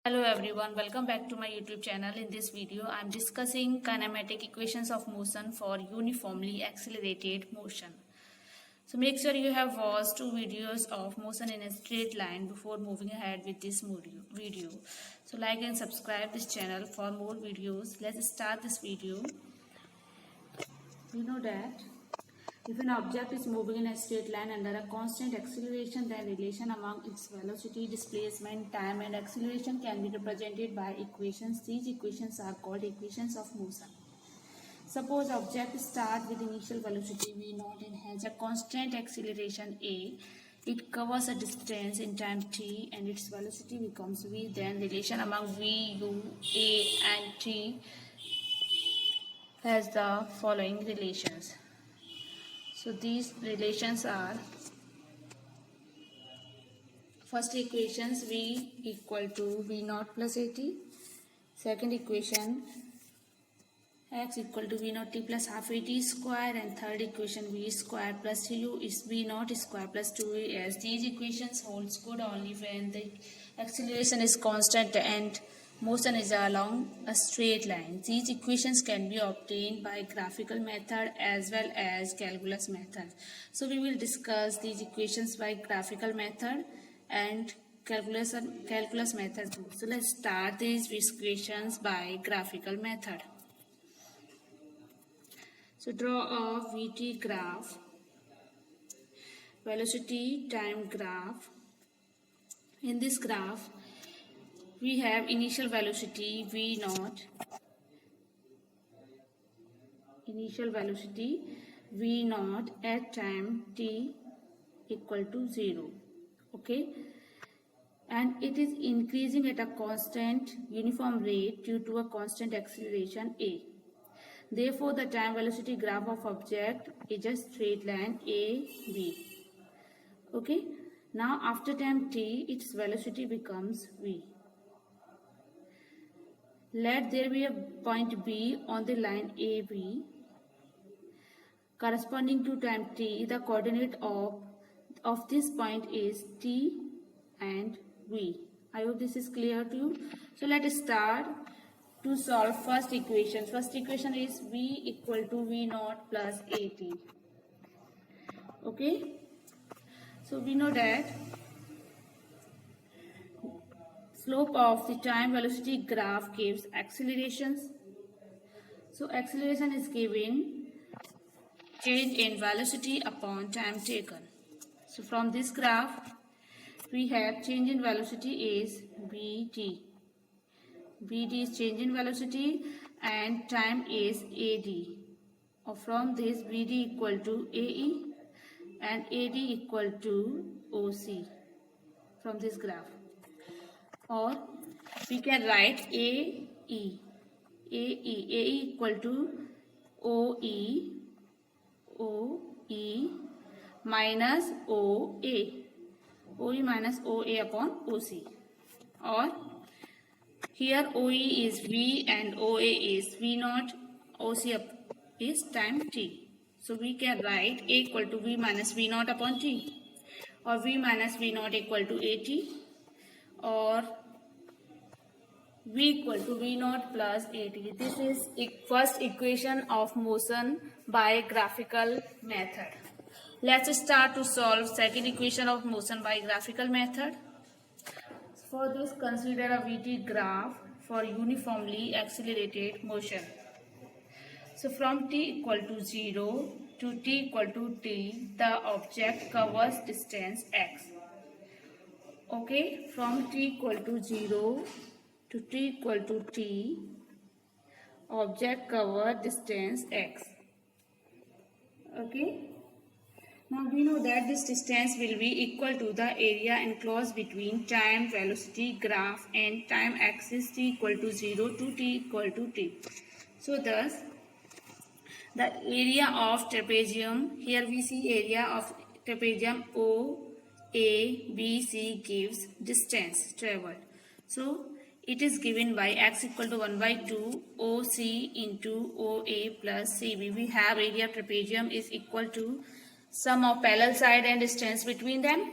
Hello everyone, welcome back to my YouTube channel. In this video, I am discussing kinematic equations of motion for uniformly accelerated motion. So make sure you have watched two videos of motion in a straight line before moving ahead with this video. So like and subscribe this channel for more videos. Let's start this video. We know that if an object is moving in a straight line under a constant acceleration, then relation among its velocity, displacement, time and acceleration can be represented by equations. These equations are called equations of motion. Suppose object starts with initial velocity v0 and has a constant acceleration a. It covers a distance in time t and its velocity becomes v. Then relation among v, u, a and t has the following relations. So these relations are, first equations v equal to v0 plus at, second equation x equal to v0 t plus half at square, and third equation v square plus u is v0 square plus 2as. These equations holds good only when the acceleration is constant and motion is along a straight line. These equations can be obtained by graphical method as well as calculus method. So we will discuss these equations by graphical method and calculus method too. So let's start these equations by graphical method. So draw a VT graph, velocity time graph. In this graph, we have initial velocity v0, at time t equal to 0. Okay, and it is increasing at a constant uniform rate due to a constant acceleration a. Therefore, the time velocity graph of object is a straight line AB. Okay, now after time t, its velocity becomes v. Let there be a point B on the line AB corresponding to time t. The coordinate of this point is t and v. I hope this is clear to you. So let us start to solve first equation. First equation is v equal to v0 plus at. Okay. So we know that slope of the time velocity graph gives accelerations. So acceleration is given change in velocity upon time taken. So from this graph, we have change in velocity is vt. Vt is change in velocity and time is ad. Or from this, vd equal to ae and ad equal to oc from this graph. Or we can write ae equal to oe minus OE minus OA upon OC. Or here OE is V and OA is V0, OC is time t. So we can write A equal to V minus V0 upon t, or V minus V0 equal to AT, or V equal to V0 plus AT. This is first equation of motion by graphical method. Let's start to solve second equation of motion by graphical method. For this, consider a VT graph for uniformly accelerated motion. So from t equal to 0 to t equal to t, the object covers distance x. Okay, from t equal to 0 to t equal to t, object cover distance x. Okay. Now we know that this distance will be equal to the area enclosed between time velocity graph and time axis t equal to 0 to t equal to t. So thus, the area of trapezium, here we see area of trapezium OABC gives distance traveled. So it is given by x equal to 1 by 2 OC into OA plus CB. We have area of trapezium is equal to sum of parallel side and distance between them.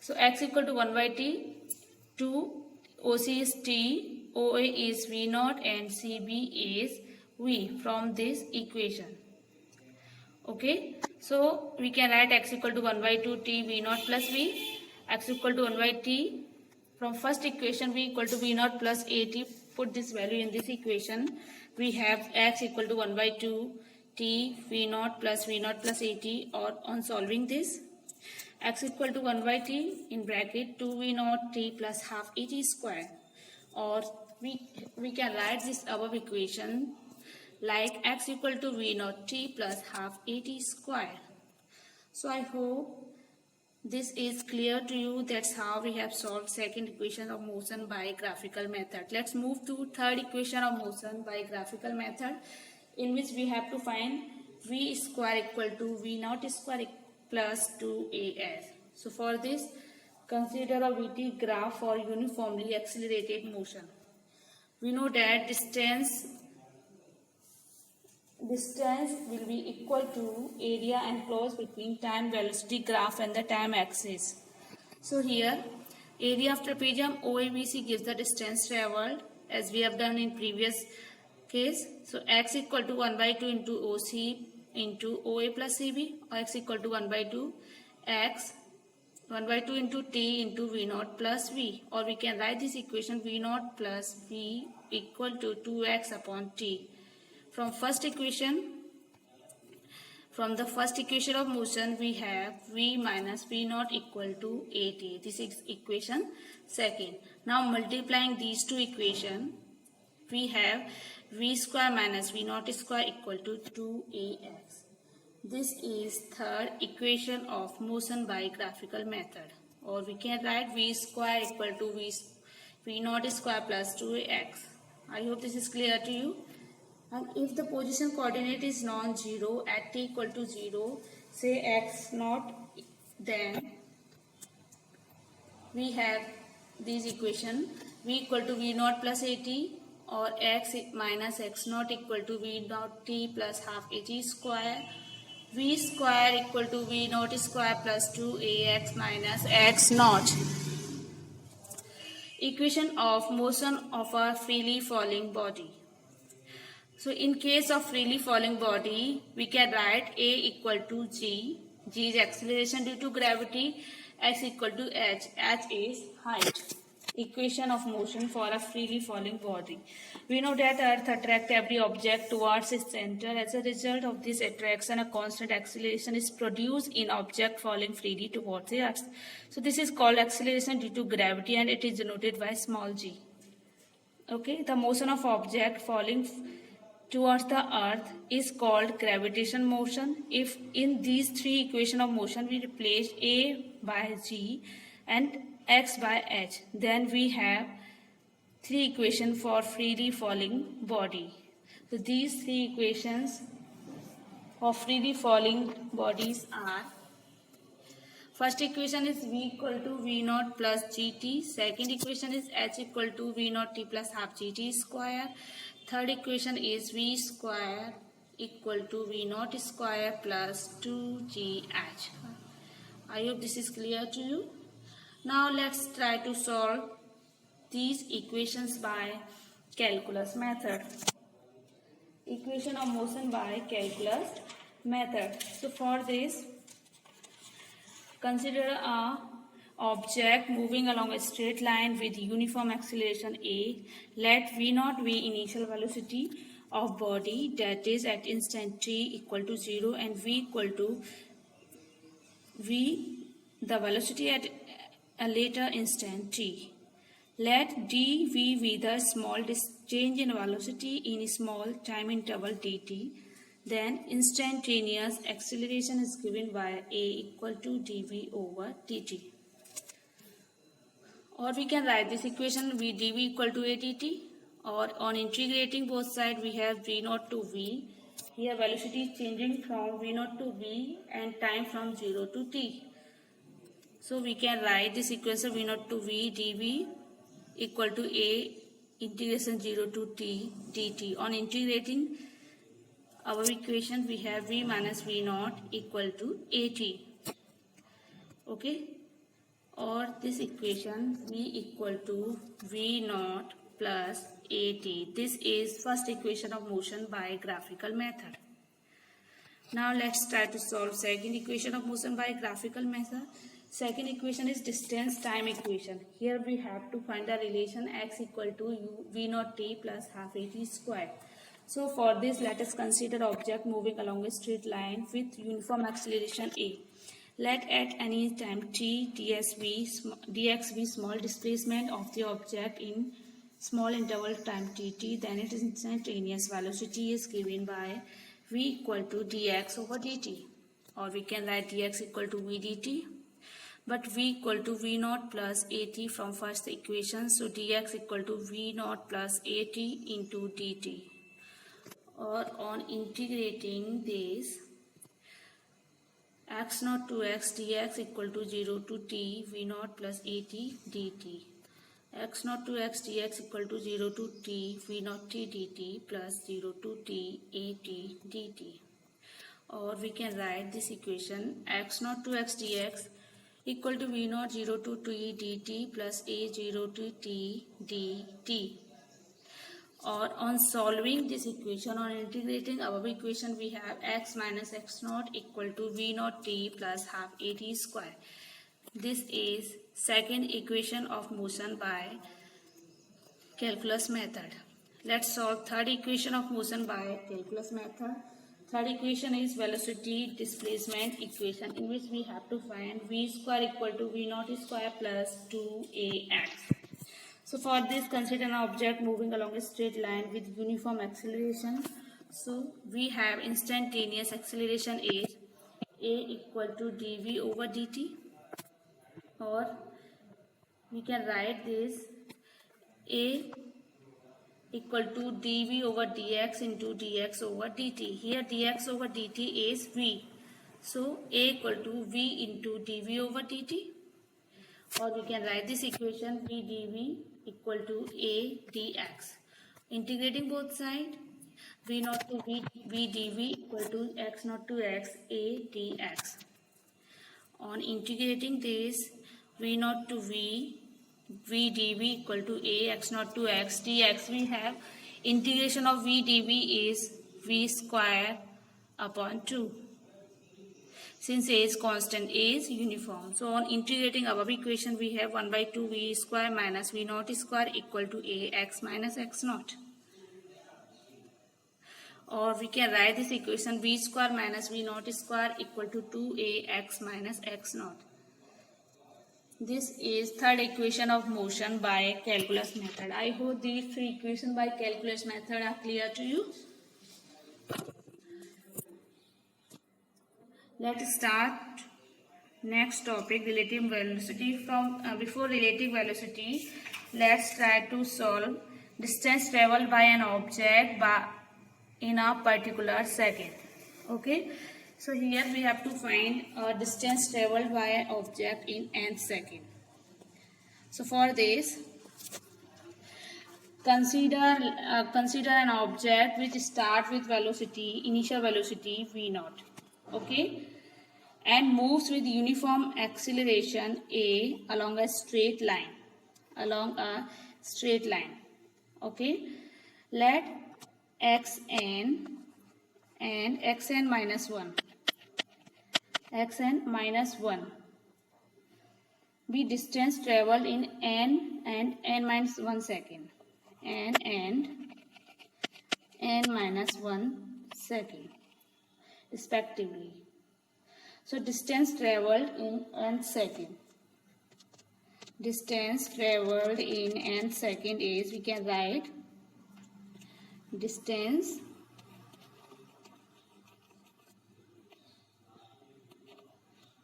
So x equal to 1 by t, 2 OC is T, OA is V naught, and CB is V from this equation. Okay, so we can write x equal to 1 by 2 T V naught plus V, x equal to 1 by T. From first equation, V equal to V naught plus AT. Put this value in this equation. We have x equal to 1 by 2 T V naught plus AT. Or on solving this, x equal to 1 by T in bracket 2 V naught T plus half AT square. Or we can write this above equation like x equal to V naught T plus half AT square. So I hope this is clear to you. That's how we have solved second equation of motion by graphical method. Let's move to third equation of motion by graphical method, in which we have to find V square equal to V naught square plus 2AS. So for this, consider a VT graph for uniformly accelerated motion. We know that distance will be equal to area enclosed between time velocity graph and the time axis. So here, area of trapezium OABC gives the distance traveled as we have done in previous case. So x equal to 1 by 2 into OC into OA plus CB, or x equal to 1 by 2 x 1 by 2 into T into V naught plus V, or we can write this equation V naught plus V equal to 2x upon T. From the first equation of motion, we have V minus V naught equal to AT. This is equation second. Now multiplying these two equations, we have V square minus V naught square equal to 2AX. This is third equation of motion by graphical method. Or we can write V square equal to V naught square plus 2AX. I hope this is clear to you. And if the position coordinate is non-zero at t equal to 0, say x naught, then we have this equation v equal to v naught plus at, or x minus x naught equal to v naught t plus half at square, v square equal to v naught square plus 2ax minus x naught. Equation of motion of a freely falling body. So in case of freely falling body, we can write A equal to G. G is acceleration due to gravity. X equal to H. H is height. Equation of motion for a freely falling body. We know that Earth attracts every object towards its center. As a result of this attraction, a constant acceleration is produced in object falling freely towards the Earth. So this is called acceleration due to gravity, and it is denoted by small g. Okay, the motion of object falling towards the earth is called gravitation motion. If in these three equations of motion we replace A by G and X by H, then we have three equations for freely falling body. So these three equations of freely falling bodies are: first equation is V equal to V naught plus GT. Second equation is H equal to V naught T plus half GT square. Third equation is V square equal to V naught square plus 2GH. I hope this is clear to you. Now let's try to solve these equations by calculus method. Equation of motion by calculus method. So for this, consider a object moving along a straight line with uniform acceleration A. Let V naught be initial velocity of body, that is at instant t equal to 0, and V equal to V the velocity at a later instant t. Let dV be the small change in velocity in small time interval dt. Then instantaneous acceleration is given by A equal to dV over dt. Or we can write this equation V dV equal to ADT, or on integrating both sides we have V naught to V. Here velocity is changing from V naught to V and time from 0 to t. So we can write this equation V naught to V dV equal to A integration 0 to t dt. On integrating our equation, we have V minus V naught equal to AT. Okay. or this equation v equal to v naught plus at. This is first equation of motion by graphical method. Now let's try to solve second equation of motion by graphical method. Second equation is distance time equation. Here we have to find the relation x equal to v naught t plus half at square. So for this, let us consider object moving along a straight line with uniform acceleration a. Let at any time t dx be small displacement of the object in small interval time tt, then its instantaneous velocity is given by v equal to dx over dt, or we can write dx equal to v dt, but v equal to v naught plus at from first equation, so dx equal to v naught plus at into dt, or on integrating this x naught to x dx equal to 0 to t v naught plus at dt, x naught to x dx equal to 0 to t v naught t dt plus 0 to t at dt, or we can write this equation x naught to x dx equal to v naught 0 to t dt plus a 0 to t dt. Or on solving this equation, on integrating above equation, we have x minus x naught equal to v naught t plus half at square. This is second equation of motion by calculus method. Let's solve third equation of motion by calculus method. Third equation is velocity displacement equation, in which we have to find v square equal to v naught square plus 2ax. So for this, consider an object moving along a straight line with uniform acceleration. So we have instantaneous acceleration is a equal to dv over dt, or we can write this a equal to dv over dx into dx over dt. Here dx over dt is v, so a equal to v into dv over dt, or we can write this equation v dv equal to a dx. Integrating both sides, v naught to v dv equal to x naught to x a dx. On integrating this, v naught to v dv equal to a x naught to x dx, we have integration of v dv is v square upon 2. Since a is constant, a is uniform. So on integrating above equation, we have 1 by 2 v square minus v naught square equal to a x minus x naught. Or we can write this equation v square minus v naught square equal to 2ax minus x naught. This is third equation of motion by calculus method. I hope these three equations by calculus method are clear to you. Let's start next topic, relative velocity. Before relative velocity, let's try to solve distance traveled by an object in a particular second. Okay, so here we have to find a distance traveled by an object in nth second. So for this, consider an object which starts with initial velocity v naught. Okay, and moves with uniform acceleration a along a straight line. Okay, let xn and xn minus 1 be distance traveled in n and n minus 1 second, and n minus 1 second respectively. So distance traveled in nth second. Distance traveled in nth second is, we can write distance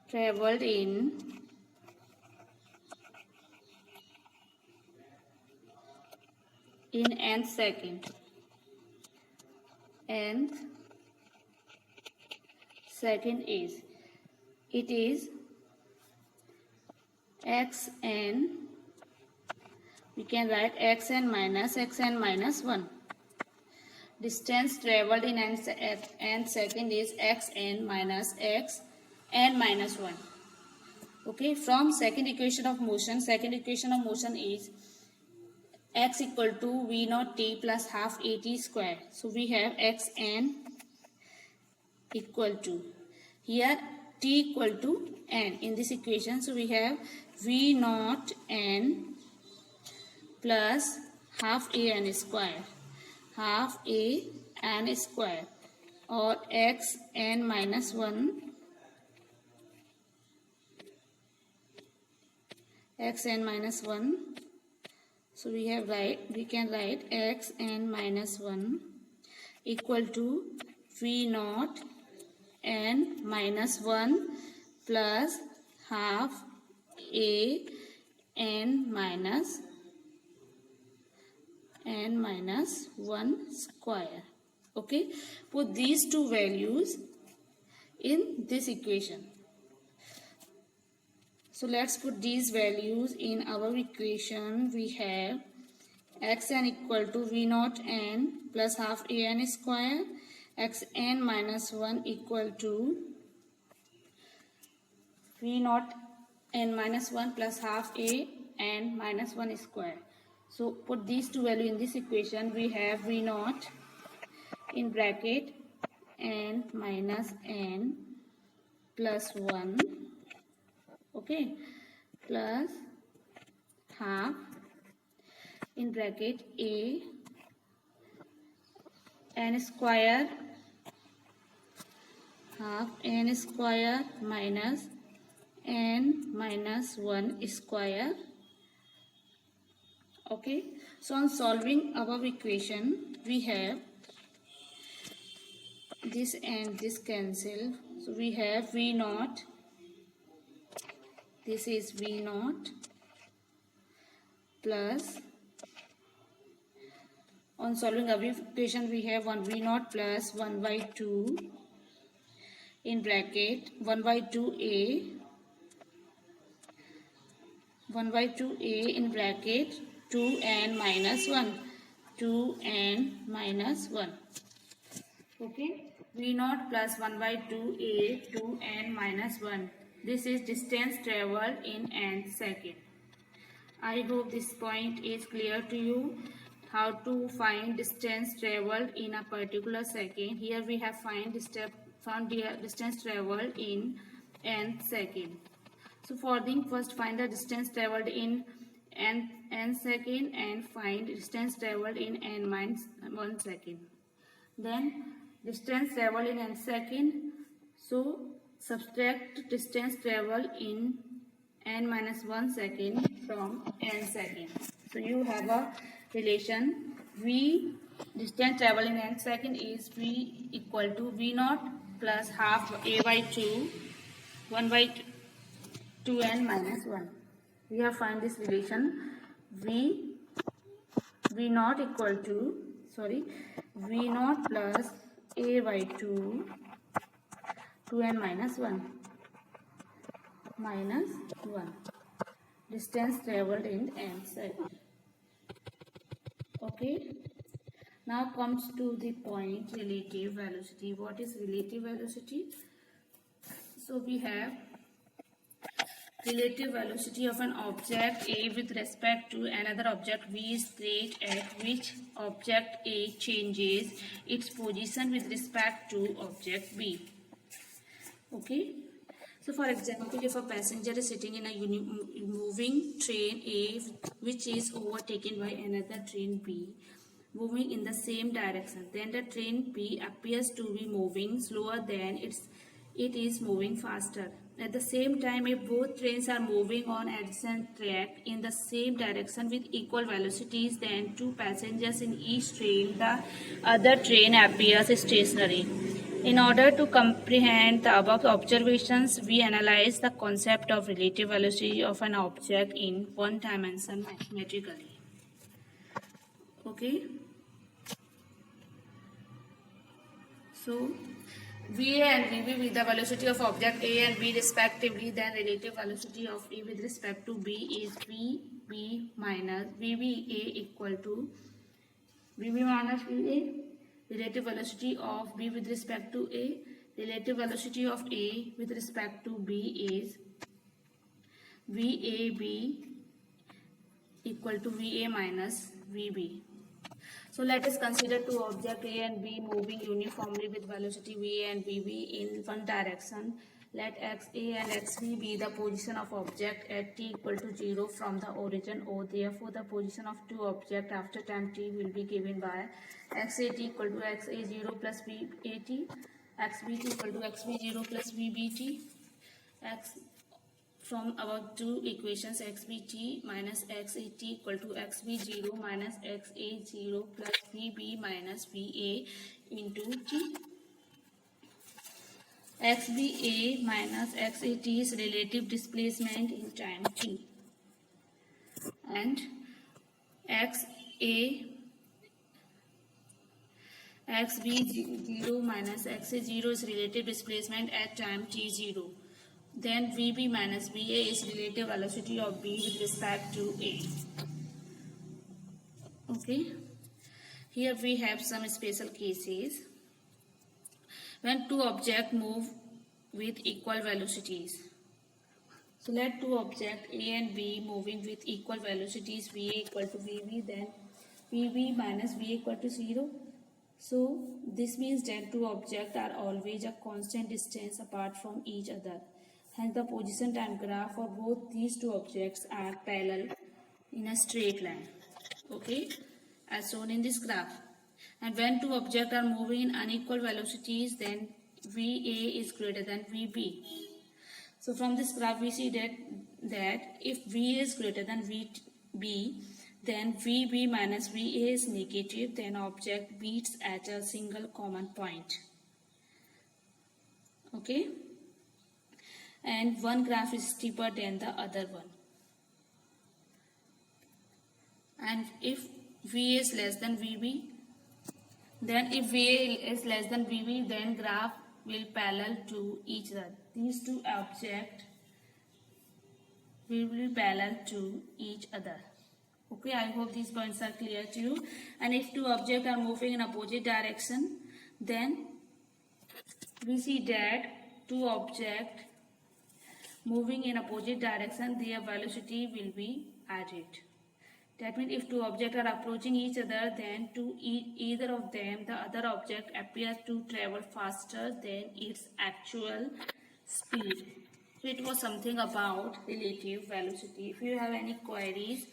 traveled in nth second. Nth second is, it is xn, we can write xn minus 1. Distance traveled in nth second is xn minus 1. Okay, from second equation of motion is x equal to v naught t plus half at square. So we have xn equal to, here t equal to n in this equation. So we have v naught n plus half a n square, or x n minus 1, so we can write x n minus 1 equal to v naught n minus 1 plus half a n minus 1 square. Okay, put these two values in this equation. So let's put these values in our equation. We have xn equal to v naught n plus half a n square, xn minus 1 equal to v naught n minus 1 plus half a n minus 1 square. So put these two values in this equation. We have v naught in bracket n minus n plus 1, okay, plus half in bracket a n square, half n square minus n minus 1 square. Okay, so on solving above equation, we have this and this cancel. So we have v naught, this is v naught, plus, on solving above equation, we have 1 v naught plus 1 by 2 in bracket 1 by 2a in bracket 2n minus 1, okay, v naught plus 1 by 2a 2n minus 1. This is distance traveled in n second. I hope this point is clear to you, how to find distance traveled in a particular second. Here we have found distance traveled in n second. So for the first, find the distance traveled in n second and find distance traveled in n minus 1 second. Then distance traveled in n second, so subtract distance traveled in n minus 1 second from n second. So you have a relation, v distance traveled in n second is v equal to v naught plus half a by 2 1 by 2n minus 1. We have find this relation, v naught equal to, v naught plus a by 2 2n minus 1 distance traveled in n second. Okay, now comes to the point relative velocity. What is relative velocity? So we have relative velocity of an object A with respect to another object V is rate at which object A changes its position with respect to object B. Okay, so for example, if a passenger is sitting in a moving train A which is overtaken by another train B moving in the same direction, then the train B appears to be moving slower than it is moving faster. At the same time, if both trains are moving on adjacent track in the same direction with equal velocities, then two passengers in each train, the other train appears stationary. In order to comprehend the above observations, we analyze the concept of relative velocity of an object in one dimension mathematically. Okay. So VA and VB with the velocity of object A and B respectively, then relative velocity of A with respect to B is VB minus VBA equal to VB minus VA. Relative velocity of B with respect to A, relative velocity of A with respect to B is VAB equal to VA minus VB. So let us consider two objects A and B moving uniformly with velocity VA and VB in one direction. Let XA and XB be the position of object at t equal to 0 from the origin O. Therefore, the position of two objects after time t will be given by XAT equal to XA0 plus VAT, XBT equal to XB0 plus VBT. From our two equations, XBT minus XAT equal to XB0 minus XA0 plus VB minus VA into T. XBA minus XAT is relative displacement in time T, and XB0 minus XA0 is relative displacement at time T0. Then VB minus VA is relative velocity of B with respect to A. Okay. Here we have some special cases. When two objects move with equal velocities. So let two objects A and B moving with equal velocities, VA equal to VB, then VB minus VA equal to 0. So this means that two objects are always a constant distance apart from each other. Hence the position time graph for both these two objects are parallel in a straight line. Okay, as shown in this graph. And when two objects are moving in unequal velocities, then VA is greater than VB. So from this graph we see that if VA is greater than VB, then VB minus VA is negative, then object meets at a single common point. Okay. And one graph is steeper than the other one. And if VA is less than VB, then if VA is less than VB, then graph will parallel to each other. These two objects will be parallel to each other. Okay, I hope these points are clear to you. And if two objects are moving in opposite direction, then we see that two objects moving in opposite direction, their velocity will be added. That means if two objects are approaching each other, then to either of them, the other object appears to travel faster than its actual speed. So it was something about relative velocity. If you have any queries,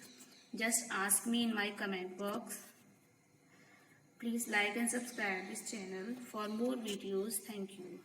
just ask me in my comment box. Please like and subscribe this channel for more videos. Thank you.